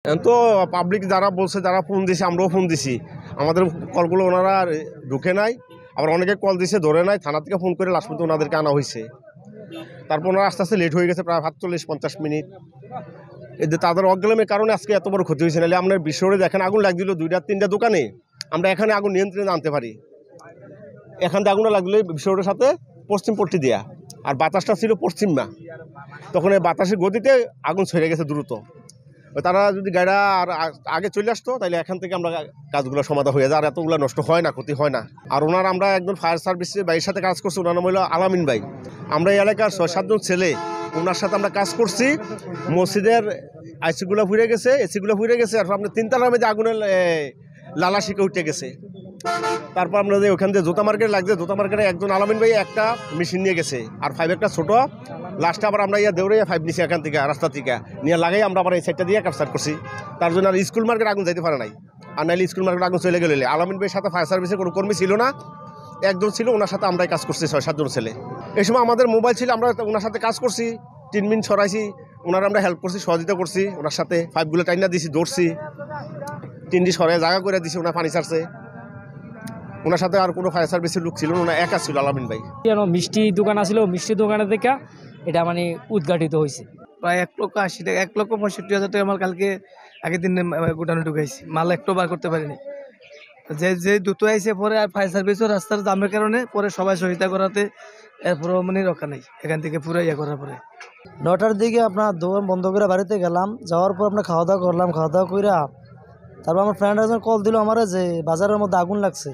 এখন তো পাবলিক যারা বলছে, যারা ফোন দিছে, আমরাও ফোন দিছি, আমাদের কলগুলো ওনারা ঢুকে নাই। আবার অনেকে কল দিছে, ধরে নাই। থানা থেকে ফোন করে লাস্ট পর্যন্ত ওনাদেরকে আনা হয়েছে। তারপর ওনারা আস্তে আস্তে লেট হয়ে গেছে, প্রায় ৪৫-৫০ মিনিট। এতে তাদের অজ্ঞানের কারণে আজকে এত বড় ক্ষতি হয়েছে। নাহলে আমরা বিশ্বরে দেখেন আগুন লাগছিল ২-৩টা দোকানে, আমরা এখানে আগুন নিয়ন্ত্রণে আনতে পারি। এখান থেকে আগুনটা লাগলে বিশ্বরের সাথে পশ্চিম পট্টি দেয়া, আর বাতাসটা ছিল পশ্চিমা। তখন এই বাতাসের গতিতে আগুন ছেড়ে গেছে দ্রুত। তারা যদি গাড়িটা আর আগে চলে আসতো, তাহলে এখান থেকে আমরা কাজগুলো সমাধান হয়ে যায়, আর এতগুলো নষ্ট হয় না, ক্ষতি হয় না। আর ওনার আমরা একজন ফায়ার সার্ভিসের ভাইয়ের সাথে কাজ করছি, ওনার নাম হলো আলামিন ভাই। আমরা এই এলাকার ৬-৭ জন ছেলে ওনার সাথে আমরা কাজ করছি। মসজিদের আইসিগুলো ফুরে গেছে, এসিগুলো ফুরে গেছে, আর আপনার ৩তলার মধ্যে আগুনের লালা শিখে উঠে গেছে। তারপর আমরা যে ওখান থেকে জুতা মার্কেট লাগছে, জুতা মার্কেটে একজন আলামিন ভাই একটা মেশিন নিয়ে গেছে, আর 5 একটা ছোটো। লাস্টে আবার আমরা দৌড়ে 5 নিছি এখান থেকে, রাস্তা থেকে নিয়ে লাগাই আমরা আবার এই সাইডটা দিয়ে ক্যাপচার করছি। তার জন্য আর স্কুল মার্কেট আগুন যাইতে পারে নাই। আর নাইলে স্কুল মার্কেট আগুন চলে গেলে আলামিন ভাইয়ের সাথে ফায়ার সার্ভিসের কোনো কর্মী ছিল না, একজন ছিল। ওনার সাথে আমরাই কাজ করছি 6-7 জন ছেলে। এই সময় আমাদের মোবাইল ছিল, আমরা ওনার সাথে কাজ করছি, 3 মিনিট ছড়াইছি, ওনারা আমরা হেল্প করছি, সহযোগিতা করছি। ওনার সাথে 5গুলো টাইনা দিছি, দৌড়ছি, 3টি সরাই জায়গা করে দিছি। ওনার পানি ছাড়ছে। ওনার সাথে আর কোনো ফায়ার সার্ভিসের লোক ছিল না, একা ছিল আলামিন ভাই। মিষ্টি দোকান আছিল, মিষ্টি দোকানের থেকে এটা মানে উদ্ঘাটিত হয়েছে। প্রায় 1,80,000 টাকা, 1,65,000 টাকা মাল কালকে আগের দিন গোডাউনে ঢুকাইছি। মাল একটু বার করতে পারিনি। যে দ্রুত আইসে পরে আর ফায়ার সার্ভিসও রাস্তার জামের কারণে পরে সবাই সহায়তা করাতে এরপরে মানে রক্ষা নেই। এখান থেকে পুরো করার পরে 9টার দিকে আপনার দোকান বন্ধ করে বাড়িতে গেলাম। যাওয়ার পর আমরা খাওয়া দাওয়া করলাম। খাওয়া দাওয়া করে তারপর আমার ফ্রেন্ড একজন কল দিল আমার যে বাজারের মধ্যে আগুন লাগছে।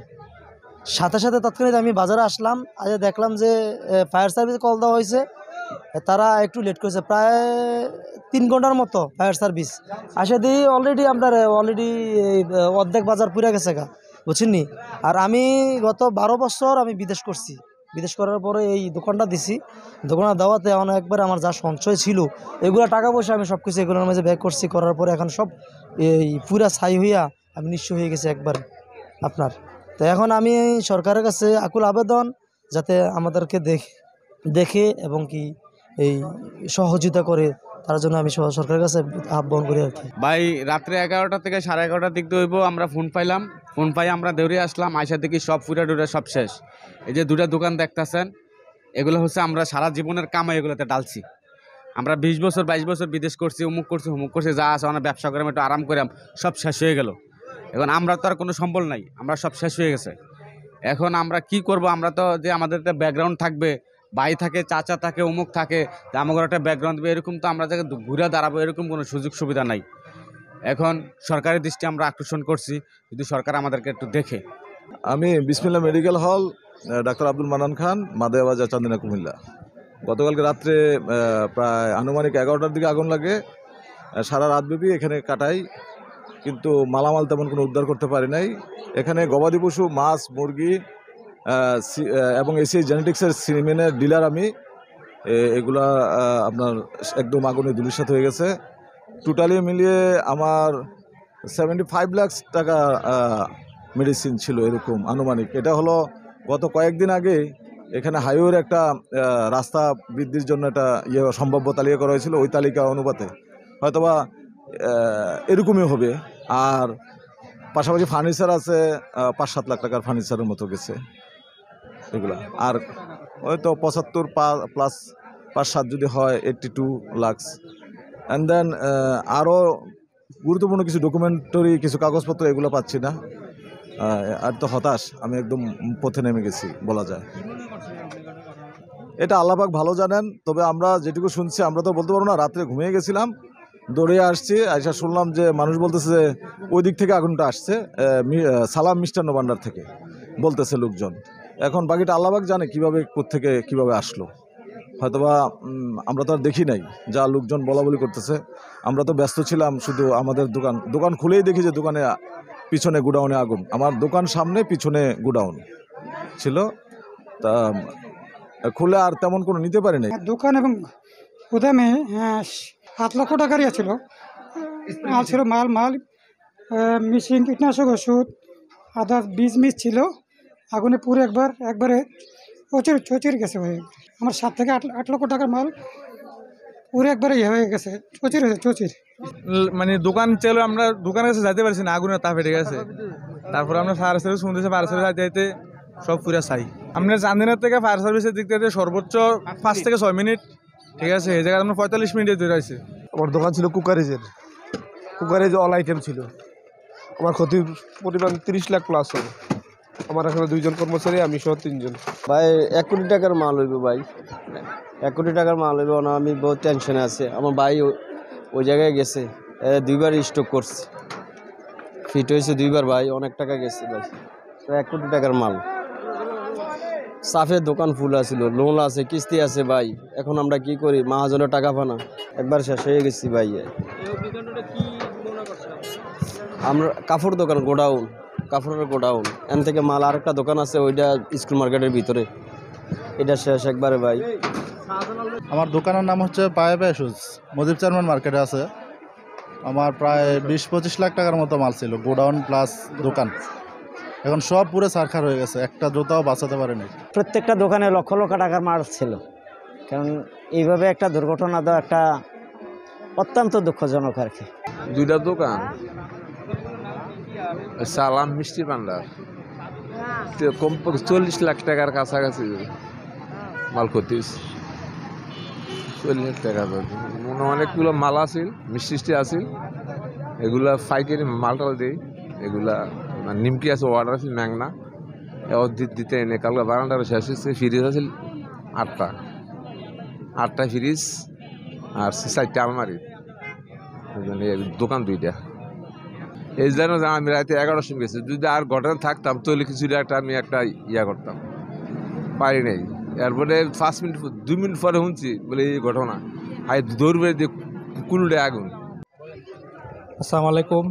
সাথে সাথে তৎক্ষণাৎ আমি বাজারে আসলাম। আজ দেখলাম যে ফায়ার সার্ভিস কল দেওয়া হয়েছে, তারা একটু লেট করেছে, প্রায় 3 ঘন্টার মতো ফায়ার সার্ভিস আসে দিই। অলরেডি অর্ধেক বাজার পুড়ে গেছে গা, বুঝছেন নি। আর আমি গত 12 বছর আমি বিদেশ করছি। বিদেশ করার পরে এই দোকানটা দিছি। দোকানটা দেওয়াতে এখন একবার আমার যা সঞ্চয় ছিল এগুলো টাকা পয়সা আমি সব কিছু এগুলোর মাঝে ব্যাক করছি। করার পরে এখন সব এই পুরা ছাই হইয়া আমি নিঃস্ব হয়ে গেছি একবার আপনার। তো এখন আমি সরকারের কাছে আকুল আবেদন, যাতে আমাদেরকে দেখে এবং কি এই সহযোগিতা করে, তার জন্য আমি সরকারের কাছে আহ্বান করি আর কি। ভাই রাত্রে 11টা থেকে 11:30টার দিক দিয়ে হইব, আমরা ফোন পাইলাম। ফোন পাই আমরা দৌড়ে আসলাম, আইসা দেখি সব ফুরা ডুরা সব শেষ। এই যে 2টা দোকান দেখতেছেন, এগুলো হচ্ছে আমরা সারা জীবনের কামাই এগুলোতে ডালছি। আমরা 20 বছর 22 বছর বিদেশ করছি, অমুক করছি হুমুক করছি, যা আছে আমরা ব্যবসা করে একটু আরাম করে সব শেষ হয়ে গেল। এখন আমরা তো আর কোনো সম্বল নাই, আমরা সব শেষ হয়ে গেছে। এখন আমরা কি করব? আমরা তো যে আমাদের একটা ব্যাকগ্রাউন্ড থাকবে, ভাই থাকে, চাচা থাকে, অমুক থাকে, আমাদের একটা ব্যাকগ্রাউন্ড দেবে, এরকম তো আমরা যাকে ঘুরে দাঁড়াবো এরকম কোনো সুযোগ সুবিধা নাই। এখন সরকারের দৃষ্টি আমরা আকর্ষণ করছি, যদি সরকার আমাদেরকে একটু দেখে। আমি বিসমিল্লাহ মেডিকেল হল, ডাক্তার আব্দুল মান্নান খান, মাদায়াবাজার, চান্দিনা, কুমিল্লা। গতকালকে রাত্রে প্রায় আনুমানিক 11টার দিকে আগুন লাগে। সারা রাতব্যাপী এখানে কাটাই, কিন্তু মালামাল তেমন কোনো উদ্ধার করতে পারি নাই। এখানে গবাদি পশু, মাছ, মুরগি এবং এসি জেনেটিক্সের সিমেন্টের ডিলার আমি। এগুলা আপনার একদম আগুনে ধূলিসাৎ হয়ে গেছে। টোটালি মিলিয়ে আমার 75 লাখ টাকা মেডিসিন ছিল এরকম আনুমানিক। এটা হলো গত কয়েকদিন আগে এখানে হাইওয়ের একটা রাস্তা বৃদ্ধির জন্য একটা সম্ভাব্য তালিকা করা হয়েছিল। ওই তালিকা অনুপাতে হয়তোবা এরকমই হবে। আর পাশাপাশি ফার্নিচার আছে 5-7 লাখ টাকার ফার্নিচারের মতো গেছে এগুলা। আর হয়তো 75 প্লাস 5-7 যদি হয় 82 লাখ। অ্যান্ড দেন আরও গুরুত্বপূর্ণ কিছু ডকুমেন্টারি কিছু কাগজপত্র এগুলো পাচ্ছি না। আর তো হতাশ, আমি একদম পথে নেমে গেছি বলা যায়। এটা আল্লাহ পাক ভালো জানেন। তবে আমরা যেটুকু শুনছি, আমরা তো বলতে পারবো না, রাত্রে ঘুমিয়ে গেছিলাম, দৌড়ে আসছি, আইসা শুনলাম যে মানুষ বলতেছে যে ওই দিক থেকে আগুনটা আসছে, সালাম মিষ্টান্ন ভান্ডার থেকে বলতেছে লোকজন। এখন বাকিটা আল্লাহ পাক জানে কীভাবে, কোত্থেকে কীভাবে আসলো। হয়তোবা আমরা তো আর দেখি নাই, যা লোকজন বলা বলি করতেছে। আমরা তো ব্যস্ত ছিলাম, শুধু আমাদের দোকান খুলেই দেখি যে দোকানে পিছনে গোডাউনে আগুন। আমার দোকান সামনে, পিছনে গোডাউন ছিল। তা খুলে আর তেমন কোনো নিতে পারি নাই। দোকান এবং গুদামে 7 লক্ষ টাকারই ছিল। ছিল মাল মেশিন, কীটনাশক ওষুধ, আদার বীজ ছিল। আগুনে পুরো একবারে চচির গেছে। আমার 7 থেকে 8 লক্ষ টাকার মাল পুরো একবারে হয়ে গেছে, চচির হয়েছে, চচির। মানে দোকান ছিল, আমরা দোকানের কাছে যাইতে পারছি না, আগুনের তাপ ফেটে গেছে। তারপর আমরা ফায়ার সার্ভিস শুনতেছি, ফায়ার সার্ভিস যাইতে যাইতে সব পুরা ছাই। আপনার চান্দিনার থেকে ফায়ার সার্ভিসের দিক থেকে সর্বোচ্চ 5 থেকে 6 মিনিট, ঠিক আছে, এই জায়গায় আমরা 45 মিনিটে তৈরি হয়েছে। আমার দোকান ছিল কুকারেজের, কুকারেজ অল আইটেম ছিল। আমার ক্ষতির পরিমাণ 30 লাখ প্লাস হবে। আমার এখানে 2 জন কর্মচারী, আমি সহ 3 জন। ভাই 1 কোটি টাকার মাল হইব ভাই, 1 কোটি টাকার মাল হইব না। আমি বহুত টেনশনে আছে। আমার ভাই ওই জায়গায় গেছে, 2বার স্টক করছে, ফিট হয়েছে 2বার ভাই, অনেক টাকা গেছে ভাই। 1 কোটি টাকার মাল। সাফের দোকান ফুল আছিল, লোন আছে, কিস্তি আছে ভাই। এখন আমরা কি করি, মাহাজনের টাকা পানা একবার শেষ হয়ে গেছি ভাই। আমরা কাপড় দোকান, গোডাউন, কাপড়ের গোডাউন। এন থেকে মাল আরেকটা দোকান আছে, ওইটা স্কুল মার্কেটের ভিতরে, এটা শেষ একবারে ভাই। আমার দোকানের নাম হচ্ছে পায়ে শুজ, মজিব চেয়ারম্যান মার্কেটে আছে। আমার প্রায় 20-25 লাখ টাকার মতো মাল ছিল, গোডাউন প্লাস দোকান। এখন সব পুরো সারখার হয়ে গেছে, একটা জুতাও বাঁচাতে পারেনি। প্রত্যেকটা দোকানে লক্ষ লক্ষ টাকার মাল ছিল। কারণ এইভাবে একটা দুর্ঘটনা তো একটা অত্যন্ত দুঃখজনক আর কি। 2টা দোকান, সালাম মিষ্টি ভান্ডার, কমপক্ষে 40 লাখ টাকার কাছাকাছি মাল ক্ষতি হয়েছে। 40 লাখ টাকা অনেকগুলো মাল আছিল, মিষ্টি আছিল, এগুলা পাইকারি মালটাল দিই। এগুলা নিমকি আছে, অর্ডার আছে ম্যাংনা, দিতে এনে কালকে বারান্ডার শেষ হয়েছে। ফ্রিজ আছিল 8টা ফ্রিজ আর 4টা আলমারি, দোকান 2টা। এই জন্য আমি রাতে 11টার সময় গেছি। যদি আর ঘটনা থাকতাম তাহলে কিছু আমি একটা করতাম, পারি নাই। এরপরে 5 মিনিট 2 মিনিট পরে শুনছি বলে এই ঘটনা, আর দৌড়বে দিয়ে কুলুডে আগুন। আসসালামু আলাইকুম,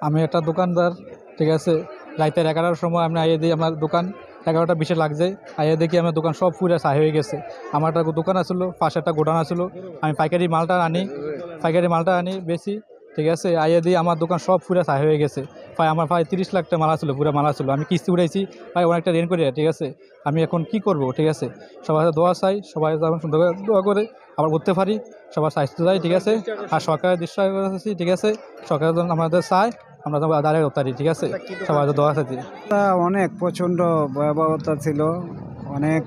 আমি একটা দোকানদার, ঠিক আছে। রাতের 11টার সময় আমি আইয়ে দিই আমার দোকান, 11টা 20 লাগছে। আইয়ে দেখি আমার দোকান সব পুরো ছাই হয়ে গেছে। আমার একটা দোকান আসলো, পাশে একটা গোডাউন আসলো। আমি পাইকারি মালটা আনি বেশি, ঠিক আছে। আইয়ে দিই আমার দোকান সব পুরো ছাই হয়ে গেছে। আমার 30 লাখ টাকা মাল আসলো, পুরো মাল আসলো। আমি কিস্তি উঠাইছি ভাই, অনেকটা ঋণ করে, ঠিক আছে। আমি এখন কি করব, ঠিক আছে। সবাই দোয়া চাই, সবাই যেমন সুন্দর করে দোয়া করে আবার করতে পারি, সবার স্বাস্থ্য চাই, ঠিক আছে। আর সরকারের দৃষ্টি আছি, ঠিক আছে। সরকারের জন্য আমাদের চাই, আমরা যেমন দাঁড়িয়ে করতে পারি, ঠিক আছে। সবাই দোয়া চাই। অনেক প্রচণ্ড ভয়াবহতা ছিল, অনেক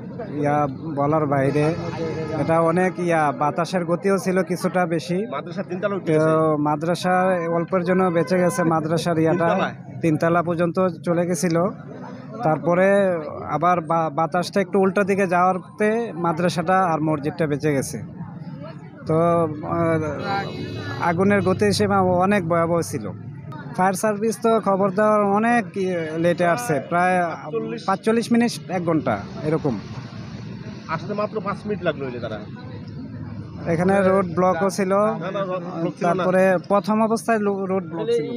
বলার বাইরে। এটা অনেক বাতাসের গতিও ছিল কিছুটা বেশি। মাদ্রাসা অল্পের জন্য বেঁচে গেছে, মাদ্রাসার 3 তলা পর্যন্ত চলে গেছিল। তারপরে আবার বাতাসটা একটু উল্টো দিকে যাওয়াতে মাদ্রাসাটা আর মসজিদটা বেঁচে গেছে। তো আগুনের গতিসীমা অনেক ভয়াবহ ছিল। ফায়ার সার্ভিস তো খবর দেওয়ার অনেক লেটে আসছে, প্রায় 45 মিনিট 1 ঘন্টা এরকম আসতে, মাত্র 5 মিনিট লাগলো। তারা এখানে রোড ব্লকও ছিল। তারপরে প্রথম অবস্থায় রোড ব্লক ছিল।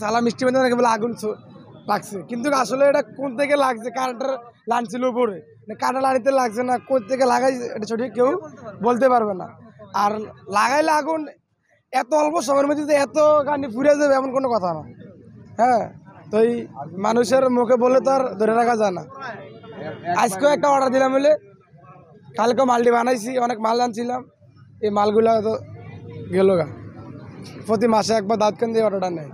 সালাম মিষ্টি ভান্ডারে কেবল আগুন লাগছে, কিন্তু আসলে এটা কোন থেকে লাগছে, কারেন্টের লাইন ছিল উপরে, কারেন্টের লাইনতে লাগছে না, কোথা থেকে লাগাই এটা সঠিক কেউ বলতে পারবে না। আর লাগাইলে আগুন এত অল্প সময়ের মধ্যে যে এত গাড়ি ফুরে যাবে এমন কোনো কথা না। হ্যাঁ, তো এই মানুষের মুখে বলে তো আর ধরে রাখা যায় না। আজকেও একটা অর্ডার দিলাম বলে, কালকে মালটি বানাইছি, অনেক মাল আনছিলাম, এই মালগুলো তো গেল গা। প্রতি মাসে একবার দাঁত কেন দিয়ে অর্ডারটা নেয়।